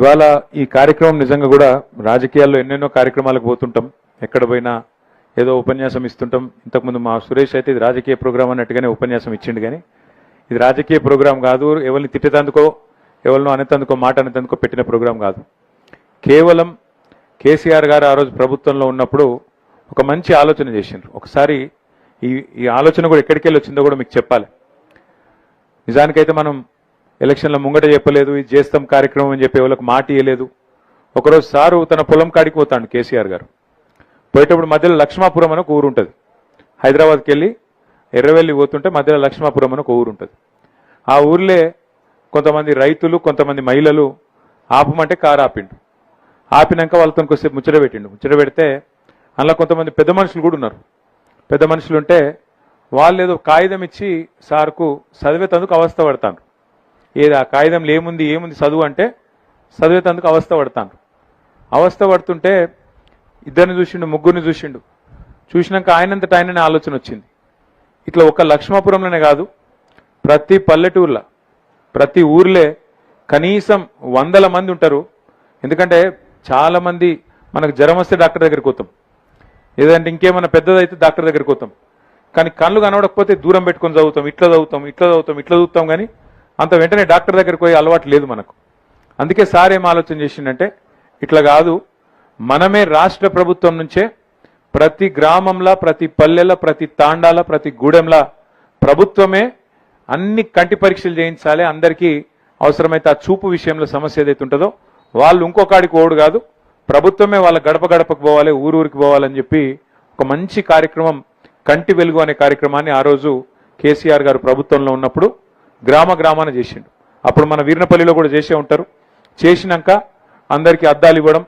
ఇవాళ ఈ కార్యక్రమం నిజంగా కూడా రాజకీయాల్లో ఎన్నెన్నో కార్యక్రమాలకు పోతుంటాం, ఎక్కడ పోయినా ఏదో ఉపన్యాసం ఇస్తుంటాం. ఇంతకుముందు మా సురేష్ అయితే ఇది రాజకీయ ప్రోగ్రాం అన్నట్టుగానే ఉపన్యాసం ఇచ్చిండు, కానీ ఇది రాజకీయ ప్రోగ్రాం కాదు, ఎవరిని తిట్టేందుకో ఎవరినో అనేందుకో మాట అనేందుకో పెట్టిన ప్రోగ్రాం కాదు. కేవలం కేసీఆర్ గారు ఆ రోజు ప్రభుత్వంలో ఉన్నప్పుడు ఒక మంచి ఆలోచన చేసిండ్రు. ఒకసారి ఈ ఆలోచన కూడా ఎక్కడికి వెళ్ళి వచ్చిందో కూడా మీకు చెప్పాలి. నిజానికైతే మనం ఎలక్షన్ల ముంగట చెప్పలేదు, ఇది చేస్తాం కార్యక్రమం అని చెప్పి ఎవరికి మాట ఇవ్వలేదు. ఒకరోజు సారు తన పొలం కాడికి పోతాడు కేసీఆర్ గారు. పోయేటప్పుడు మధ్యలో లక్ష్మాపురం అని ఒక ఊరు ఉంటుంది. హైదరాబాద్కి వెళ్ళి ఎర్రవెల్లి పోతుంటే మధ్యలో లక్ష్మాపురం అని ఒక ఊరు ఉంటుంది. ఆ ఊర్లే కొంతమంది రైతులు కొంతమంది మహిళలు ఆపమంటే కారు ఆపిండు. ఆపినాక వాళ్ళతో కొద్దిసేపు ముచ్చట పెట్టిండు. ముచ్చట పెడితే అందులో కొంతమంది పెద్ద మనుషులు కూడా ఉన్నారు. పెద్ద మనుషులు ఉంటే వాళ్ళు ఏదో కాగితం ఇచ్చి సార్కు చదివేతందుకు అవస్థ పడతాను. ఏది ఆ కాగితంలో ఏముంది చదువు అంటే చదివేతందుకు అవస్థ పడతాను. అవస్థ పడుతుంటే ఇద్దరిని చూసిండు, ముగ్గురిని చూసిండు. చూసినాక ఆయనంతటా ఆయననే ఆలోచన వచ్చింది. ఇట్లా ఒక లక్ష్మాపురంలోనే కాదు, ప్రతి పల్లెటూర్లో ప్రతి ఊర్లే కనీసం 100 మంది ఉంటారు. ఎందుకంటే చాలా మంది మనకు జ్వరం వస్తే డాక్టర్ దగ్గరికి పోతాం, ఏదంటే ఇంకేమైనా పెద్దదైతే డాక్టర్ దగ్గరికి పోతాం. కానీ కళ్ళు కనబడకపోతే దూరం పెట్టుకొని చదువుతాం, ఇట్లా చదువుతాం కానీ అంత వెంటనే డాక్టర్ దగ్గరికి పోయే అలవాటు లేదు మనకు. అందుకే సార్ ఏం ఆలోచన చేసిండంటే ఇట్లా కాదు, మనమే రాష్ట్ర ప్రభుత్వం నుంచే ప్రతి గ్రామంలో ప్రతి పల్లెల ప్రతి తాండాల ప్రతి గూడెంలా ప్రభుత్వమే అన్ని కంటి పరీక్షలు చేయించాలి. అందరికీ అవసరమైతే ఆ చూపు విషయంలో సమస్య ఏదైతే ఉంటుందో వాళ్ళు ఇంకొకడికి ఓడు కాదు, ప్రభుత్వమే వాళ్ళ గడప గడపకు పోవాలి, ఊరూరికి పోవాలని చెప్పి ఒక మంచి కార్యక్రమం కంటి వెలుగు అనే కార్యక్రమాన్ని ఆ రోజు కేసీఆర్ గారు ప్రభుత్వంలో ఉన్నప్పుడు గ్రామాన చేసిండు. అప్పుడు మన వీర్నపల్లిలో కూడా చేసే ఉంటారు. చేసినాక అందరికీ అద్దాలు ఇవ్వడం,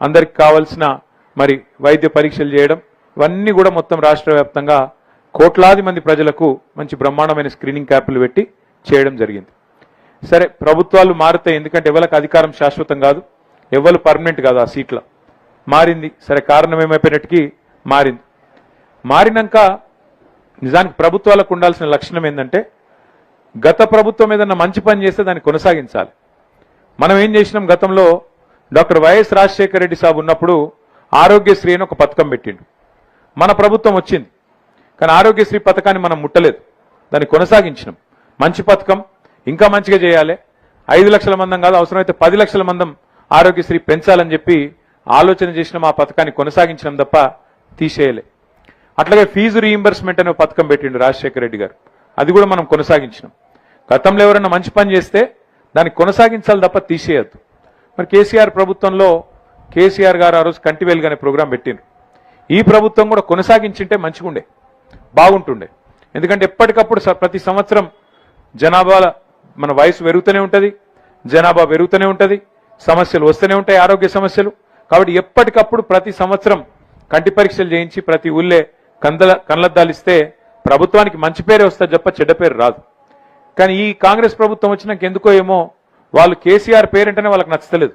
అందరికి కావాల్సిన మరి వైద్య పరీక్షలు చేయడం, ఇవన్నీ కూడా మొత్తం రాష్ట్ర వ్యాప్తంగా కోట్లాది మంది ప్రజలకు మంచి బ్రహ్మాండమైన స్క్రీనింగ్ క్యాంపులు పెట్టి చేయడం జరిగింది. సరే, ప్రభుత్వాలు మారుతాయి, ఎందుకంటే ఎవరికి అధికారం శాశ్వతం కాదు, ఎవరు పర్మనెంట్ కాదు. ఆ సీట్ల మారింది. సరే, కారణం ఏమైపోయినట్టుకి మారింది. మారినాక నిజానికి ప్రభుత్వాలకు ఉండాల్సిన లక్షణం ఏంటంటే గత ప్రభుత్వం ఏదన్నా మంచి పని చేస్తే దాన్ని కొనసాగించాలి. మనం ఏం చేసినాం, గతంలో డాక్టర్ వైఎస్ రాజశేఖర రెడ్డి సాబ్ ఉన్నప్పుడు ఆరోగ్యశ్రీ అని ఒక పథకం పెట్టిండు. మన ప్రభుత్వం వచ్చింది, కానీ ఆరోగ్యశ్రీ పథకాన్ని మనం ముట్టలేదు, దాన్ని కొనసాగించినాం. మంచి పథకం, ఇంకా మంచిగా చేయాలి, 5 లక్షల మందం కాదు అవసరమైతే 10 లక్షల మందం ఆరోగ్యశ్రీ పెంచాలని చెప్పి ఆలోచన చేసినాం. ఆ పథకాన్ని కొనసాగించడం తప్ప తీసేయలే. అట్లాగే ఫీజు రీయింబర్స్మెంట్ అనే పథకం పెట్టిండు రాజశేఖర రెడ్డి గారు, అది కూడా మనం కొనసాగించినాం. గతంలో ఎవరైనా మంచి పని చేస్తే దాన్ని కొనసాగించాలి తప్ప తీసేయద్దు. మరి కేసీఆర్ ప్రభుత్వంలో కేసీఆర్ గారు ఆ రోజు కంటి వెలుగు అనే ప్రోగ్రాం పెట్టిండ్రు. ఈ ప్రభుత్వం కూడా కొనసాగించింటే మంచిగుండే, బాగుంటుండే. ఎందుకంటే ఎప్పటికప్పుడు ప్రతి సంవత్సరం జనాభా మన వయసు పెరుగుతూనే ఉంటుంది, జనాభా పెరుగుతూనే ఉంటుంది, సమస్యలు వస్తూనే ఉంటాయి, ఆరోగ్య సమస్యలు. కాబట్టి ఎప్పటికప్పుడు ప్రతి సంవత్సరం కంటి పరీక్షలు చేయించి ప్రతి ఊళ్ళే కళ్ళద్దాలు ఇస్తే ప్రభుత్వానికి మంచి పేరే వస్తుంది తప్ప చెడ్డ పేరు రాదు. కానీ ఈ కాంగ్రెస్ ప్రభుత్వం వచ్చినాక ఎందుకో ఏమో వాళ్ళు కేసీఆర్ పేరంటేనే వాళ్ళకి నచ్చలేదు.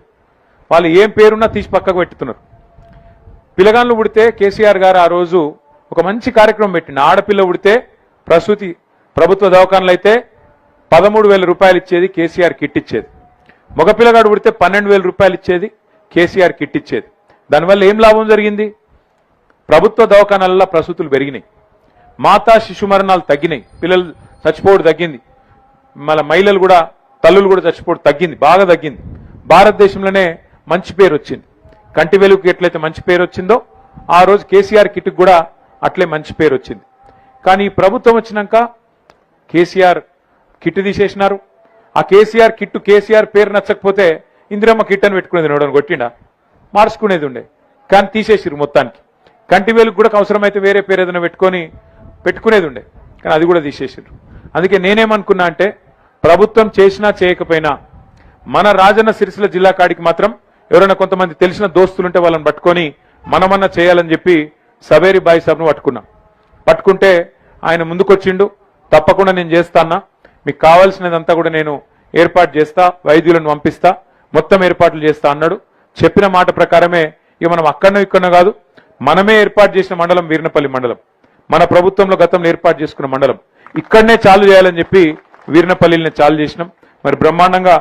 వాళ్ళు ఏం పేరున్నా తీసి పక్కకు పెట్టుతున్నారు. పిల్లగాళ్ళు పుడితే కేసీఆర్ గారు ఆ రోజు ఒక మంచి కార్యక్రమం పెట్టిండు. ఆడపిల్ల పుడితే ప్రసూతి ప్రభుత్వ దవాఖానలు అయితే 13,000 రూపాయలు ఇచ్చేది, కేసీఆర్ కిట్ ఇచ్చేది. మగపిల్లగాడు పుడితే 12,000 రూపాయలు ఇచ్చేది, కేసీఆర్ కిట్ ఇచ్చేది. దానివల్ల ఏం లాభం జరిగింది? ప్రభుత్వ దవాఖానాలలో ప్రసూతులు పెరిగినాయి, మాతా శిశు మరణాలు తగ్గినాయి, పిల్లలు చచ్చిపోవడం తగ్గింది, మళ్ళీ మహిళలు కూడా తల్లులు కూడా చచ్చిపోవడం తగ్గింది, బాగా తగ్గింది. భారతదేశంలోనే మంచి పేరు వచ్చింది. కంటి వెలుగుకి ఎట్లయితే మంచి పేరు వచ్చిందో ఆ రోజు కేసీఆర్ కిట్కి కూడా అట్లే మంచి పేరు వచ్చింది. కానీ ఈ ప్రభుత్వం వచ్చినాక కేసీఆర్ కిట్ తీసేసినారు. ఆ కేసీఆర్ కిట్టు కేసీఆర్ పేరు నచ్చకపోతే ఇందిరమ్మ కిట్ అని పెట్టుకునేది, నోడని కొట్టిండా, మార్చుకునేది ఉండే. కానీ తీసేసిరు మొత్తానికి. కంటి వెలుగు కూడా అవసరమైతే వేరే పేరు ఏదైనా పెట్టుకునేది ఉండే, కానీ అది కూడా తీసేసిరు. అందుకే నేనేమనుకున్నా అంటే ప్రభుత్వం చేసినా చేయకపోయినా మన రాజన్న సిరిసిల్ల జిల్లా కాడికి మాత్రం ఎవరైనా కొంతమంది తెలిసిన దోస్తులుంటే వాళ్ళని పట్టుకొని మనమన్నా చేయాలని చెప్పి సవేరి బాయి సాబ్ను పట్టుకుంటే ఆయన ముందుకొచ్చిండు. తప్పకుండా నేను చేస్తానా, మీకు కావాల్సినదంతా కూడా నేను ఏర్పాటు చేస్తా, వైద్యులను పంపిస్తా, మొత్తం ఏర్పాట్లు చేస్తా అన్నాడు. చెప్పిన మాట ప్రకారమే ఇక మనం అక్కడనో ఇక్కడనో కాదు, మనమే ఏర్పాటు చేసిన మండలం వీర్నపల్లి మండలం, మన ప్రభుత్వంలో గతంలో ఏర్పాటు చేసుకున్న మండలం, ఇక్కడనే చాలు చేయాలని చెప్పి వీర్నపల్లిని చాలు చేసినాం. మరి బ్రహ్మాండంగా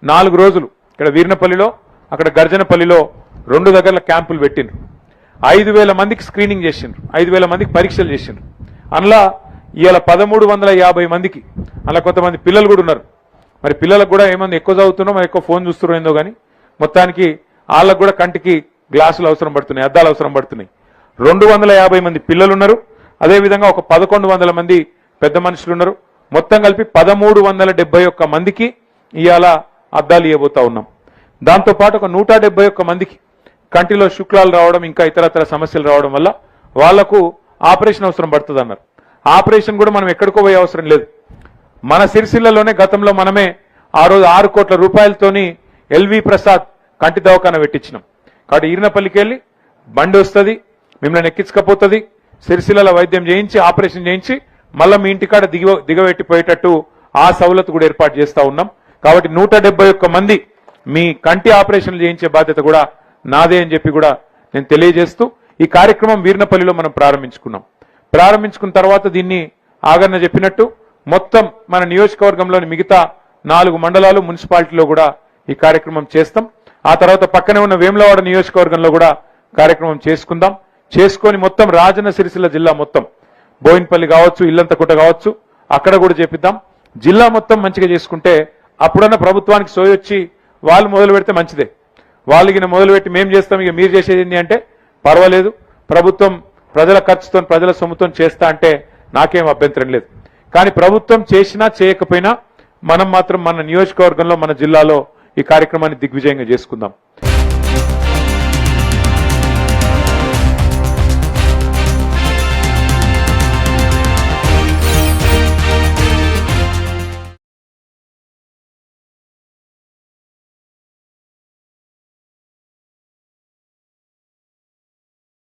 4 రోజులు ఇక్కడ వీర్నపల్లిలో అక్కడ గర్జనపల్లిలో 2 దగ్గర క్యాంపులు పెట్టిండ్రు. 5,000 మందికి స్క్రీనింగ్ చేసిండ్రు, 5,000 మందికి పరీక్షలు చేసిండ్రు. అందులో ఇవాళ 1,350 మందికి, అలా కొంతమంది పిల్లలు కూడా ఉన్నారు. మరి పిల్లలకు కూడా ఏమంది ఎక్కువ చదువుతున్నారో మరి ఎక్కువ ఫోన్ చూస్తున్నారో ఏందో కానీ మొత్తానికి వాళ్ళకు కూడా కంటికి గ్లాసులు అవసరం పడుతున్నాయి, అద్దాలు అవసరం పడుతున్నాయి. 250 మంది పిల్లలు ఉన్నారు. అదేవిధంగా ఒక 1,100 మంది పెద్ద మనుషులు ఉన్నారు. మొత్తం కలిపి 1,371 మందికి ఇవాళ అద్దాలు ఇవ్వబోతా ఉన్నాం. దాంతోపాటు ఒక 171 మందికి కంటిలో శుక్లాలు రావడం, ఇంకా ఇతరత్ర సమస్యలు రావడం వల్ల వాళ్లకు ఆపరేషన్ అవసరం పడుతుంది అన్నారు. ఆపరేషన్ కూడా మనం ఎక్కడికో పోయే అవసరం లేదు. మన సిరిసిల్లలోనే గతంలో మనమే ఆ రోజు 6 కోట్ల రూపాయలతోని ఎల్వి ప్రసాద్ కంటి దవాఖాన పెట్టించినాం. కాబట్టి ఈరినపల్లికి వెళ్ళి బండి వస్తుంది, మిమ్మల్ని ఎక్కించకపోతుంది, సిరిసిల్ల వైద్యం చేయించి ఆపరేషన్ చేయించి మళ్ళీ మీ ఇంటికాడ దిగబెట్టిపోయేటట్టు ఆ సౌలత్ కూడా ఏర్పాటు చేస్తా ఉన్నాం. కాబట్టి 171 మంది మీ కంటి ఆపరేషన్లు చేయించే బాధ్యత కూడా నాదే అని చెప్పి కూడా నేను తెలియజేస్తూ ఈ కార్యక్రమం వీర్నపల్లిలో మనం ప్రారంభించుకున్న తర్వాత దీన్ని ఆగన్న చెప్పినట్టు మొత్తం మన నియోజకవర్గంలోని మిగతా 4 మండలాలు మున్సిపాలిటీలో కూడా ఈ కార్యక్రమం చేస్తాం. ఆ తర్వాత పక్కనే ఉన్న వేములవాడ నియోజకవర్గంలో కూడా కార్యక్రమం చేసుకొని మొత్తం రాజన్న సిరిసిల్ల జిల్లా మొత్తం బోయిన్పల్లి కావచ్చు, ఇల్లంతకుంట కావచ్చు, అక్కడ కూడా చేపిద్దాం. జిల్లా మొత్తం మంచిగా చేసుకుంటే అప్పుడన్నా ప్రభుత్వానికి సోయొచ్చి వాళ్ళు మొదలు పెడితే మంచిదే. వాళ్ళకి మొదలు పెట్టి మేము చేస్తాం, ఇక మీరు చేసేది ఏంటి అంటే పర్వాలేదు, ప్రభుత్వం ప్రజల ఖర్చుతో ప్రజల సొమ్ముతో చేస్తా అంటే నాకేం అభ్యంతరం లేదు. కానీ ప్రభుత్వం చేసినా చేయకపోయినా మనం మాత్రం మన నియోజకవర్గంలో మన జిల్లాలో ఈ కార్యక్రమాన్ని దిగ్విజయంగా చేసుకుందాం.